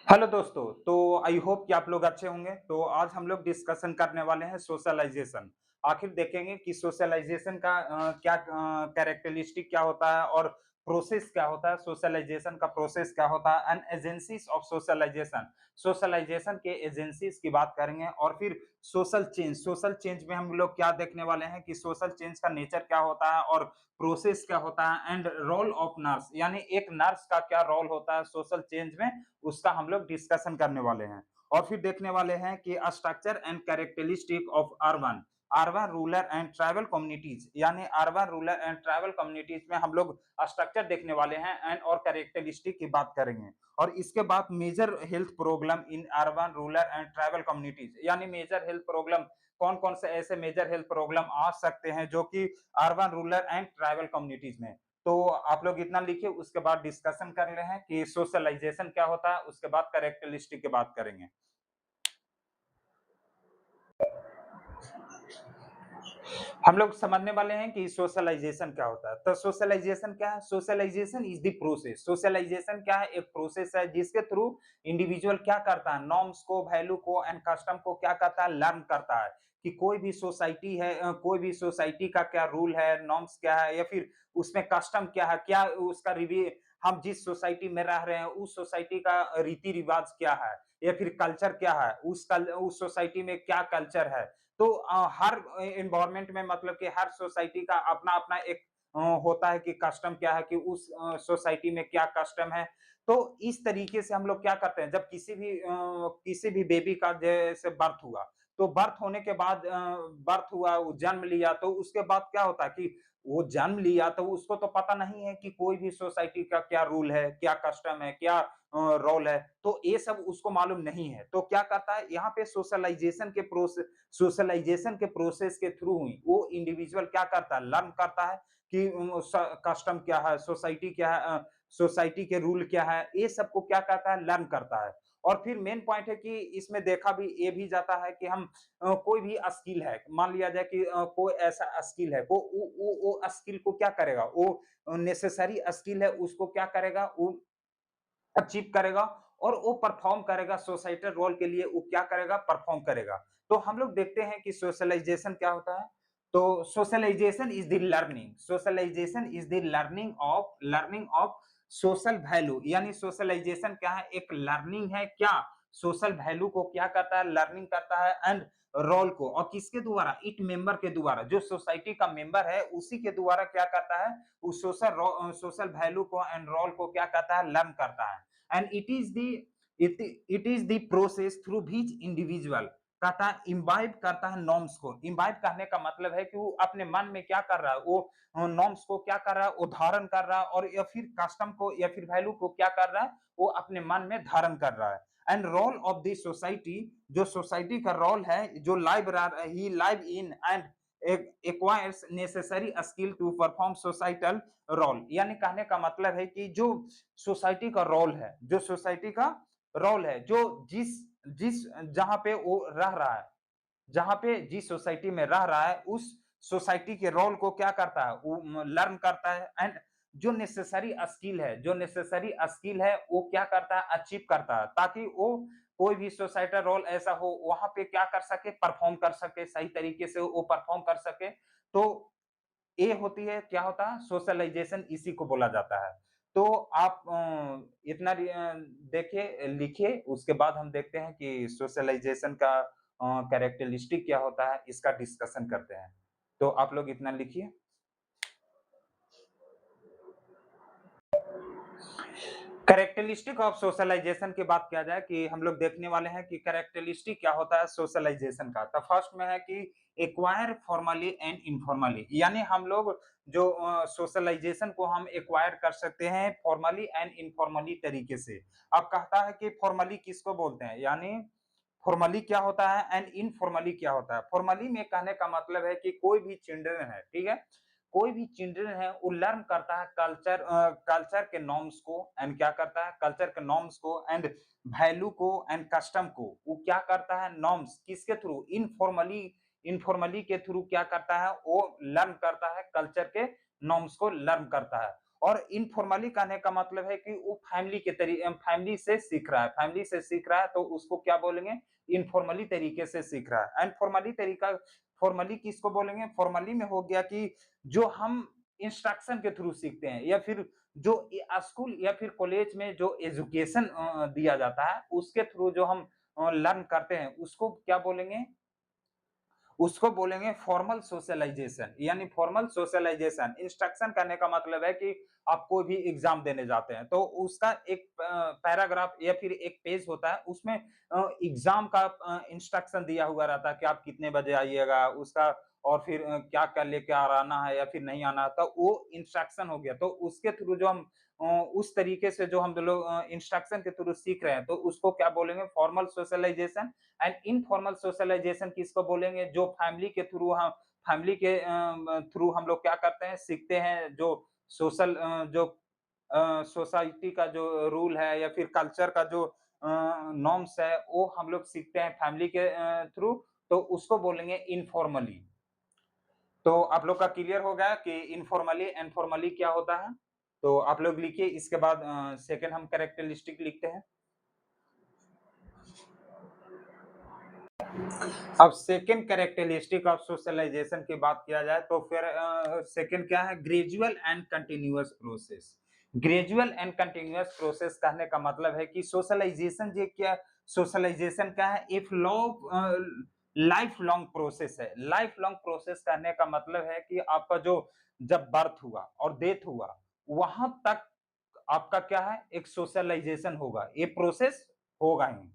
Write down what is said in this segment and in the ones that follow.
Hello दोस्तों, तो I hope कि आप लोग अच्छे होंगे। तो आज हम लोग डिस्कशन करने वाले हैं सोशलाइज़ेशन। आखिर देखेंगे कि सोशलाइज़ेशन का क्या कैरेक्टरिस्टिक क्या होता है और प्रोसेस क्या होता है, सोशलाइज़ेशन का प्रोसेस क्या होता है एंड एजेंसीज़ ऑफ सोशलाइज़ेशन। सोशलाइज़ेशन के एजेंसीज़ की बात करेंगे और फिर सोशल चेंज में हम लोग क्या देखने वाले हैं कि सोशल चेंज का नेचर क्या होता है और प्रोसेस क्या होता है एंड रोल ऑफ नर्स यानी एक नर्स का क्या रोल होता है सोशल चेंज में, उसका हम लोग डिस्कशन करने वाले हैं। और फिर देखने वाले हैं कि structure and characteristic of urban urban rural and tribal communities यानी urban rural and tribal communities में हम लोग स्ट्रक्चर देखने वाले हैं एंड और कैरेक्टरिस्टिक की बात करेंगे। और इसके बाद major health problem in urban rural and tribal communities यानी मेजर हेल्थ प्रॉब्लम कौन कौन से ऐसे मेजर हेल्थ प्रॉब्लम आ सकते हैं जो कि urban rural and tribal communities में। तो आप लोग इतना लिखिए, उसके बाद डिस्कशन कर रहे हैं कि सोशलाइजेशन क्या होता है, उसके बाद कैरेक्टरिस्टिक की बात करेंगे। हम लोग समझने वाले हैं कि सोशलाइजेशन क्या होता है। तो सोशलाइजेशन क्या है? Socialisation is the process. Socialisation क्या है? एक प्रोसेस है जिसके थ्रू इंडिविजुअल क्या करता है, नॉर्म्स को, वैल्यू को एंड कस्टम को क्या करता है, लर्न करता है कि कोई भी सोसाइटी है, कोई भी सोसाइटी का क्या रूल है, नॉर्म्स क्या है या फिर उसमें कस्टम क्या है, क्या उसका रिव्यू, हम जिस सोसाइटी में रह रहे हैं उस सोसाइटी का रीति रिवाज क्या है या फिर कल्चर क्या है, उस सोसाइटी में क्या कल्चर है। तो हर एनवायरनमेंट में मतलब कि हर सोसाइटी का अपना-अपना एक होता है कि कस्टम क्या है, कि उस सोसाइटी में क्या कस्टम है। तो इस तरीके से हम लोग क्या करते हैं, जब किसी भी बेबी का जैसे बर्थ हुआ, तो बर्थ होने के बाद बर्थ हुआ, वो जन्म लिया, तो उसके बाद क्या होता है कि वो जन्म लिया तो उसको तो पता नहीं है कि कोई भी सोसाइटी का क्या रूल है, क्या कस्टम है, क्या रोल है, तो ये सब उसको मालूम नहीं है। तो क्या करता है, यहाँ पे सोशलाइजेशन के प्रोसेस के थ्रू ही वो इंडिविजुअल क्या करता है, लर्न करता है कि कस्टम क्या है, सोसाइटी क्या है, सोसाइटी के रूल क्या है, ये सबको क्या करता है, लर्न करता है। और फिर मेन पॉइंट है कि इसमें देखा भी ये भी जाता है कि हम कोई भी स्किल है, मान लिया जाए कि कोई ऐसा स्किल है, वो स्किल को क्या करेगा, वो नेसेसरी स्किल है, उसको क्या करेगा, वो अचीव करेगा और वो परफॉर्म करेगा सोसाइटल रोल के लिए, वो क्या करेगा, परफॉर्म करेगा। तो हम लोग देखते हैं कि सोशलाइजेशन क्या होता है। तो socialisation is the learning of social value यानी सोशलाइजेशन क्या है, एक लर्निंग है क्या, सोशल वैल्यू को क्या करता है, लर्निंग करता है एंड रोल को, और किसके द्वारा, इट मेंबर के द्वारा, जो सोसाइटी का मेंबर है उसी के द्वारा क्या करता है, उस सोशल वैल्यू को एंड रोल को क्या करता है, लर्न करता है। And it is the process through which individual कहता है, इम्बाइब करता है नॉर्म्स को। इम्बाइब करने का मतलब है कि वो अपने मन में क्या कर रहा है, वो नॉर्म्स को क्या कर रहा है, वो धारण कर रहा है, और या फिर कस्टम को या फिर वैल्यू को क्या कर रहा है, वो अपने मन में धारण कर रहा है। And role of the society, जो सोसाइटी का रोल है, जो live in and acquires necessary skill to perform societal role यानी कहने का मतलब है कि जो सोसाइटी का रोल है, जो सोसाइटी का रोल है, जो जिस जिस जहाँ पे वो रह रहा है, जहाँ पे जिस सोसाइटी में रह रहा है, उस सोसाइटी के रोल को क्या करता है, वो लर्न करता है एंड जो नेसेसरी स्किल है वो क्या करता है, अचीव करता है, ताकि वो कोई भी सोसाइटल रोल ऐसा हो वहां पे क्या कर सके, परफॉर्म कर सके, सही तरीके से वो परफॉर्म कर सके। तो ये होती है, क्या होता है, सोशलाइजेशन, इसी को बोला जाता है। तो आप इतना देखिए, लिखिए, उसके बाद हम देखते हैं कि सोशलाइजेशन का कैरेक्टरिस्टिक क्या होता है, इसका डिस्कशन करते हैं। तो आप लोग इतना लिखिए। कैरेक्टरिस्टिक ऑफ सोशलाइजेशन की बात किया जाए कि हम लोग देखने वाले हैं कि कैरेक्टरिस्टिक क्या होता है सोशलाइजेशन का। तो फर्स्ट में है कि एक्वायर फॉर्मली एंड इनफॉर्मली यानी हम लोग जो सोशलाइजेशन को हम एक्वायर कर सकते हैं फॉर्मली एंड इनफॉर्मली तरीके से। अब कहता है कि फॉर्मली किसको बोलते हैं, यानी फॉर्मली क्या होता है एंड इनफॉर्मली क्या होता है। फॉर्मली में कहने का मतलब है कि कोई भी चिल्ड्रन है, ठीक है, कोई भी चिल्ड्रन है वो लर्न करता है कल्चर के नॉर्म्स को एंड क्या करता है, कल्चर के नॉर्म्स को एंड वैल्यू को एंड कस्टम को, वो क्या करता है, नॉर्म्स किसके थ्रू, इनफॉर्मली के थ्रू क्या करता है, वो लर्न करता है, कल्चर के नॉर्म्स को लर्न करता है। और इनफॉर्मली कहने का मतलब है कि वो फैमिली से सीख रहा है, फैमिली से सीख रहा है तो उसको क्या बोलेंगे? इनफॉर्मली तरीके से सीख रहा है। एंड फॉर्मली किसको बोलेंगे? फॉर्मली में हो गया कि जो हम इंस्ट्रक्शन के थ्रू सीखते हैं या फिर जो स्कूल या फिर कॉलेज में जो एजुकेशन दिया जाता है, उसके थ्रू जो हम लर्न करते हैं, उसको क्या बोलेंगे? उसको बोलेंगे फॉर्मल सोशलाइजेशन। यानी फॉर्मल सोशलाइजेशन इंस्ट्रक्शन करने का मतलब है कि आप कोई भी एग्जाम देने जाते हैं तो उसका एक पैराग्राफ या फिर एक पेज होता है, उसमें एग्जाम का इंस्ट्रक्शन दिया हुआ रहता है कि आप कितने बजे आइएगा, उसका और फिर क्या क्या लेके आना है या फिर नहीं आना, तो वो इंस्ट्रक्शन हो गया। तो उसके थ्रू जो हम उस तरीके से जो हम लोग इंस्ट्रक्शन के थ्रू सीख रहे हैं तो उसको क्या बोलेंगे? Formal socialisation. And informal socialisation किसको बोलेंगे? जो फैमिली के थ्रू हम लोग क्या करते हैं? सीखते हैं। जो जो सोसाइटी का जो रूल है या फिर कल्चर का जो नॉर्म्स है, वो हम लोग सीखते हैं फैमिली के थ्रू, तो उसको बोलेंगे इनफॉर्मली। तो आप लोग का क्लियर हो गया कि इनफॉर्मली एंड फॉर्मली क्या होता है? तो आप लोग लिखिए, इसके बाद सेकंड हम कैरेक्टरिस्टिक लिखते हैं। अब सेकंड कैरेक्टरिस्टिक ऑफ सोशलाइजेशन की बात किया जाए तो फिर सेकंड क्या है? Gradual and continuous process. Gradual and continuous process कहने का मतलब है कि सोशलाइजेशन क्या है? एक लाइफ लॉन्ग प्रोसेस है। लाइफ लॉन्ग प्रोसेस कहने का मतलब है कि आपका जो जब बर्थ हुआ और डेथ हुआ, वहां तक आपका क्या है? एक सोशलाइजेशन होगा, ये प्रोसेस होगा ही।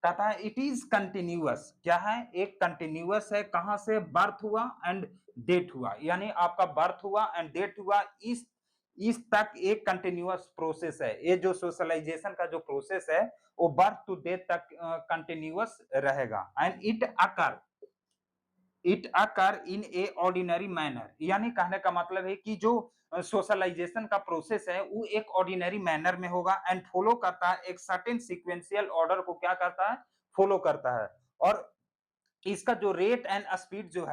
कहता है इट इज कंटिन्यूअस। क्या है? एक कंटिन्यूअस है। कहां से? बर्थ हुआ एंड डेथ हुआ, यानी आपका बर्थ हुआ एंड डेथ हुआ, इस तक एक कंटिन्यूअस प्रोसेस है। ये जो सोशलाइजेशन का जो प्रोसेस है, वो बर्थ टू डेथ तक कंटिन्यूअस रहेगा। And it occur in A ordinary manner. यानी कहने का मतलब है कि जो सोशलाइजेशन का प्रोसेस है वो एक ऑर्डिनरी मैनर में होगा एंड फॉलो करता है एक सर्टेन सीक्वेंशियल ऑर्डर को। क्या करता है? फॉलो करता है। और इसका जो रेट एंड स्पीड जो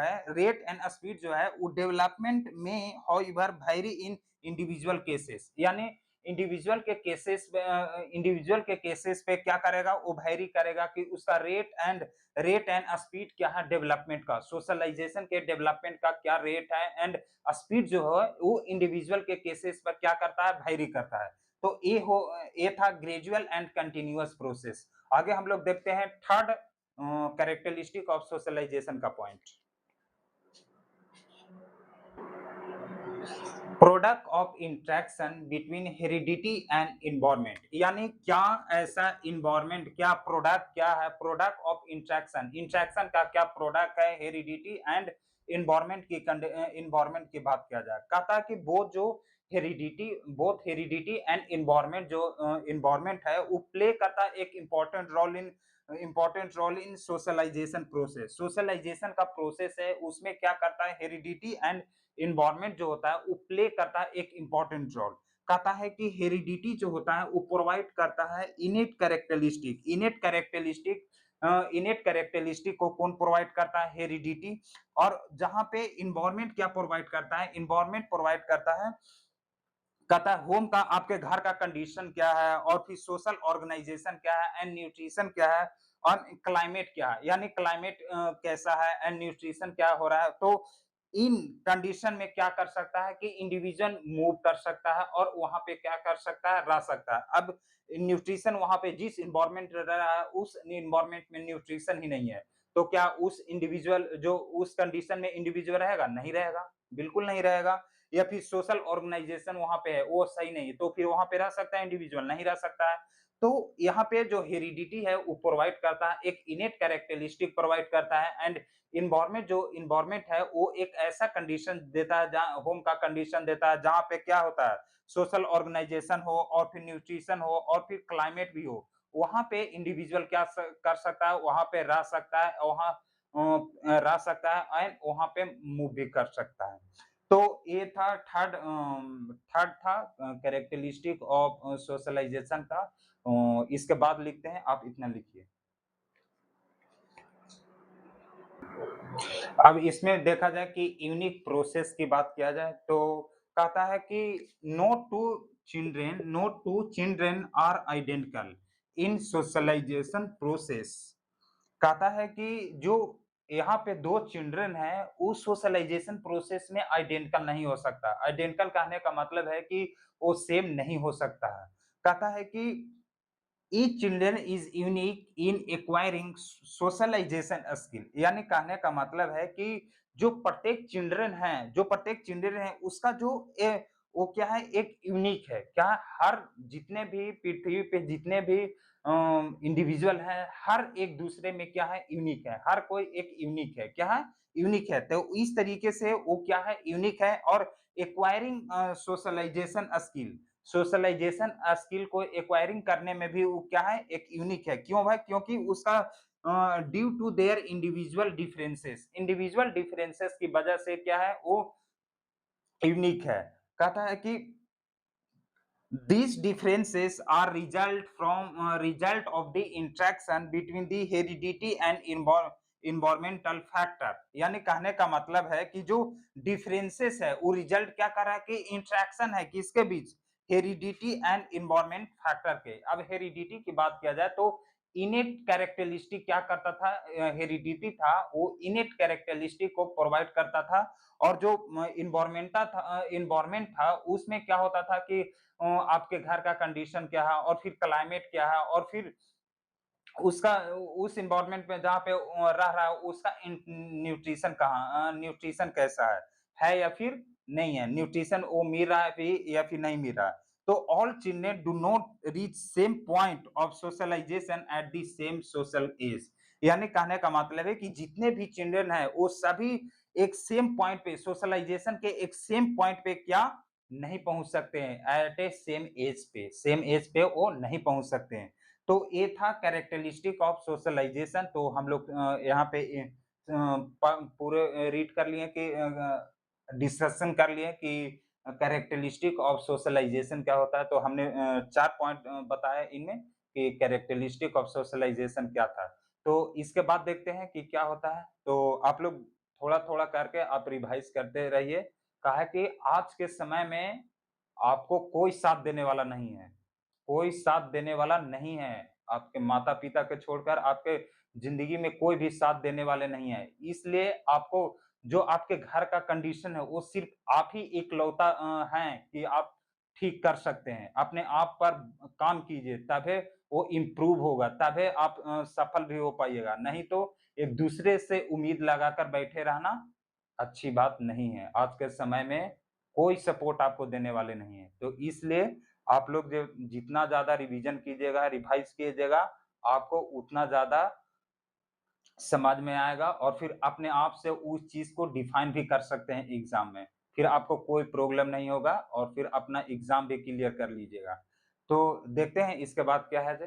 है वो डेवलपमेंट में however very in individual cases. यानी इंडिविजुअल के केसेस पे क्या करेगा? वो वेरी करेगा कि उसका रेट एंड स्पीड क्या है डेवलपमेंट का, सोशलाइजेशन के डेवलपमेंट का क्या रेट है एंड स्पीड जो है वो इंडिविजुअल के केसेस पर क्या करता है? वेरी करता है। तो ये था ग्रेजुअल एंड कंटिन्यूअस प्रोसेस। आगे हम लोग देखते हैं थर्ड कैरेक्टरिस्टिक ऑफ सोशलाइजेशन का point. Product of interaction between heredity and environment. यानी क्या ऐसा इन्वायरमेंट, क्या प्रोडक्ट, क्या है प्रोडक्ट ऑफ इंट्रैक्शन? इंट्रैक्शन का क्या प्रोडक्ट है? हेरिडिटी एंड इन्वायरमेंट की बात किया जाए, कहता है कि बोथ हेरिडिटी एंड इन्वायरमेंट जो इन्वायरमेंट है वो प्ले करता है एक important role in socialisation process. Socialisation का प्रोसेस है उसमें क्या करता है? हेरिडिटी एंड इन्वायरमेंट जो होता है वो प्ले करता है एक इंपॉर्टेंट रोल। कहता है कि हेरिडिटी जो होता है वो प्रोवाइड करता है इनेट कैरेक्टरिस्टिक को कौन प्रोवाइड करता है? हेरिडिटी। और जहां पे इन्वायरमेंट क्या प्रोवाइड करता है? इन्वायरमेंट प्रोवाइड करता है, कहता है होम का, आपके घर का कंडीशन क्या है, और फिर सोशल ऑर्गेनाइजेशन क्या है एंड न्यूट्रिशन क्या है, और क्लाइमेट क्या है, यानी क्लाइमेट कैसा है एंड न्यूट्रिशन क्या हो रहा है। तो इन कंडीशन में क्या कर सकता है कि इंडिविजुअल मूव कर सकता है और वहां पे क्या कर सकता है? रह सकता है। अब न्यूट्रिशन वहां पे जिस इन्वायरमेंट रह रहा है उस इन्वायरमेंट में न्यूट्रिशन ही नहीं है, तो क्या उस इंडिविजुअल जो उस कंडीशन में इंडिविजुअल रहेगा? नहीं रहेगा, बिल्कुल नहीं रहेगा। या फिर सोशल ऑर्गेनाइजेशन वहां पे है वो सही नहीं है, तो फिर वहां पे रह सकता है इंडिविजुअल? नहीं रह सकता है। तो यहाँ पे जो हेरिडिटी है वो प्रोवाइड करता है एक इनेट कैरेक्टरिस्टिक प्रोवाइड करता है एंड इन्वायरमेंट है वो एक ऐसा कंडीशन देता है, जहाँ होम का कंडीशन देता है जहाँ पे क्या होता है? सोशल ऑर्गेनाइजेशन हो और फिर न्यूट्रिशन हो और फिर क्लाइमेट भी हो। वहां पे इंडिविजुअल क्या कर सकता है? वहां पे रह सकता है, वहां रह सकता है एंड वहां पे मूव भी कर सकता है। तो ये था थर्ड था कैरेक्टरिस्टिक ऑफ सोशलाइजेशन का। इसके बाद लिखते हैं, आप इतना लिखिए। अब इसमें देखा जाए कि यूनिक प्रोसेस की बात किया जाए तो कहता है कि no two children are identical in socialisation process. कहता है कि जो यहाँ पे 2 चिल्ड्रन हैं, उस सोशलाइजेशन प्रोसेस में आइडेंटिकल नहीं हो सकता। आइडेंटिकल कहने का मतलब है कि वो सेम नहीं हो सकता है। कहता है कि each children is unique in acquiring socialisation skill, यानी कहने का मतलब है कि जो प्रत्येक चिल्ड्रन है उसका जो वो क्या है, एक यूनिक है। क्या हर जितने भी पृथ्वी पे जितने भी इंडिविजुअल हैं, हर एक दूसरे में क्या है, यूनिक है। हर कोई एक यूनिक है। क्या है? यूनिक है। तो इस तरीके से वो क्या है, यूनिक है। और acquiring socialisation skill, socialisation skill को एक्वायरिंग करने में भी वो क्या है, एक यूनिक है। क्यों भाई? क्योंकि उसका due to their individual differences की वजह से क्या है, वो यूनिक है। कहता है कि these differences are result of the interaction between the heredity and environmental factor। यानी कहने का मतलब है कि जो डिफरेंसेस है वो रिजल्ट क्या कर रहा है कि इंटरेक्शन है किसके बीच, हेरिडिटी एंड इन्वायरमेंट फैक्टर के। अब हेरिडिटी की बात किया जाए तो इनेट कैरेक्टरिस्टिक क्या करता था, हेरिडिटी था वो इनेट कैरेक्टरिस्टिक को प्रोवाइड करता था। और जो इन्वायरमेंट था उसमें क्या होता था कि आपके घर का कंडीशन क्या है और फिर क्लाइमेट क्या है और फिर उसका उस एनवायरनमेंट में जहाँ पे रह रहा है उसका न्यूट्रिशन कैसा है या फिर नहीं है, न्यूट्रिशन वो मिल रहा है भी या फिर नहीं मिल रहा है। तो all children do not reach same point of socialisation at the same social age. यानी कहने का मतलब है कि जितने भी चिल्ड्रन हैं वो सभी एक सेम पॉइंट पे, सोशलाइजेशन के एक सेम पॉइंट पे क्या नहीं पहुंच सकते हैं, एट ए सेम एज पे वो नहीं पहुंच सकते हैं। तो ये था कैरेक्टरिस्टिक ऑफ सोशलाइजेशन। तो हम लोग यहाँ पे पूरे रीड कर लिए कि डिस्कशन कर लिए कि कैरेक्टरिस्टिक ऑफ सोशलाइजेशन क्या होता है। तो हमने 4 पॉइंट बताए इनमें कि कैरेक्टरिस्टिक ऑफ सोशलाइजेशन क्या था। तो इसके बाद देखते हैं कि क्या होता है। तो आप लोग थोड़ा-थोड़ा करके आप रिवाइज़ करते रहिए। कहा है कि आज के समय में आपको कोई साथ देने वाला नहीं है। कोई साथ देने वाला नहीं है। आपके माता-पिता को छोड़कर आपके ज़िंदगी में कोई भी साथ देने वाले नहीं हैं। इसलिए आपको जो आपके घर का कंडीशन है, वो सिर्फ़ आप ही इकलौता हैं कि आप ठीक कर सकते हैं। अपने आप पर काम कीजिए, तभी वो इम्प्रूव होगा, तभी आप सफल भी हो पाइएगा। नहीं तो एक दूसरे से उम्मीद लगाकर बैठे रहना अच्छी बात नहीं है। आज के समय में कोई सपोर्ट आपको देने वाले नहीं हैं। तो इसलिए आप लोग जो जितना ज़्यादा रिवीजन कीजिएगा, रिवाइज़ कीजिएगा, आपको उतना ज़्यादा समझ में आएगा और फिर अपने आप से उस चीज़ को डिफाइन भी कर सकते हैं एग्ज़ाम में। फिर आपको कोई प्रॉब्लम नहीं होगा और फिर अपना एग्ज़ाम भी क्लियर कर लीजिएगा। तो देखते हैं इसके बाद क्या है जी?